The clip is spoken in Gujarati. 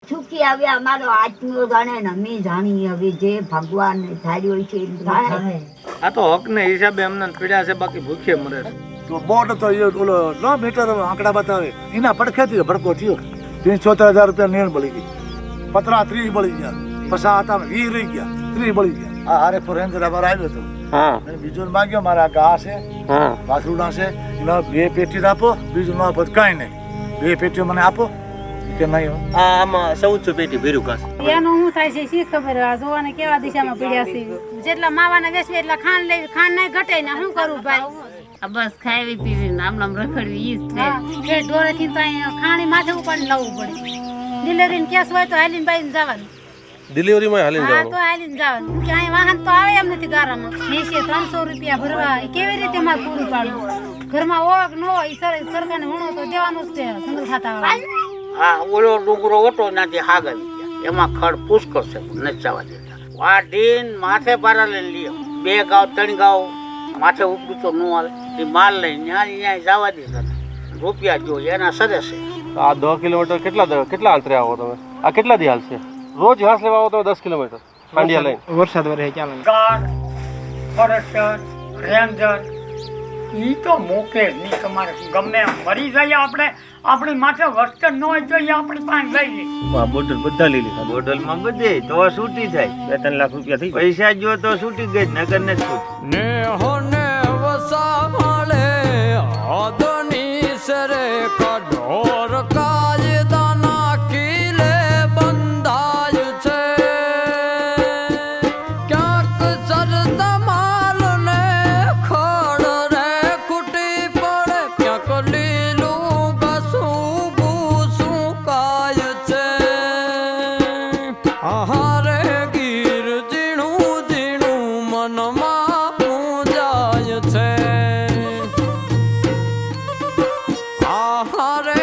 સુખી આવે અમારો આત્મો જાણે ને અમે જાણીએ હવે જે ભગવાન ધાર્યો છે એમ થાય. આ તો હક ને હિસાબે અમને પીડ્યા છે, બાકી ભૂખે મરે છે. તો બોર્ડ તો એ ઓલો 9 મીટર આંકડા બતાવે એના પડખેથી ભડકો થયો. 74,000 રૂપિયા નેણ બળી ગઈ, પતરા 30 બળી ગયા, પછી હતા 20 રહી ગયા, 30 બળી ગયા. આ હારે ફોરેન્સર અમારે આવ્યો હતો. અને બીજો માંગ્યો મારા ઘા છે, વાસરુડા છે, એના 2 પેટી આપો, બીજું ન આપો કાંઈ નહીં. 2 પેટીઓ મને આપો કે નહીં. આમાં 1400 પેટી ભેરું કાસ. એનું શું થાય છે શી ખબર. આ જોવાને કેવા દિશામાં પડ્યા છે. જેટલા માવાના વેચવી એટલા ખાંડ લેવી, ખાંડ નહીં ઘટે ને શું કરું ભાઈ. બસ ખાવી પીવી આમ રખડવી ઈ જ થાય. ઢોરેથી તો અહીંયા ખાણી માથે ઉપાડી લાવવું પડે. ડિલિવરીને કેસ હોય તો હાલીને બાઈને જવાનું. ડિલિવરીમાં હાલીને હા જવાનું. તો હાલીને જવાનું. કે અહીં વાહન તો આવે એમ નથી ગારામાં. 300 રૂપિયા ભરવા કેવી રીતે મારે પૂરું પાડવું. ઘરમાં ઓળખ ન હોય સરકારને વણો તો દેવાનું જ છે સંગ્રહ ખાતા વાળા. હા, ઓલો ડુંગરો ઓટો નાથી હાગલ એમાં ખડ પુષ્કળ છે, નથી જવા દેતા. વાઢીન માથે પારા લઈને લ્યો, 2 ગાવ 3 ગાવ માથે ઉપડું તો ન હાલે. એ માલ લઈને ત્યાં જવા દેતા. રૂપિયા જો એના સરસ છે. આ 10 કિલોમીટર કેટલા અંતરે આવો તમે? આ કેટલા દી હાલશે? રોજ ઘાસ લેવા આવો તમે 10 કિલોમીટર પાંડિયા લઈને? વરસાદ વરે ચાલે. ગાર્ડ, ફોરેસ્ટર, રેન્જર ઈ તો મોકે જ નહીં. તમારે ગમે એમ મરી જાય આપણી માથે વર્તન ન હોય તો આપણી પાસે લઈ લે. બોટલ બધા લઈ લીધા. બોટલમાં બધે તો છૂટી થાય. 2-3 લાખ રૂપિયા થઈ. પૈસા જો તો છૂટી ગઈ, નગર ને છૂટ ને હોને વસામળે આદની સરે કઢોર કાયદાના કિલે બંધાય છે. ક્યાંક સરતા માલ ને ખડ રે ખૂટી પડે, ક્યાંક લીલું ઘસું ભૂસું કાય છે. આહારે ગીર ઝીણું ઝીણું મનમાં પૂજાય છે. આહારે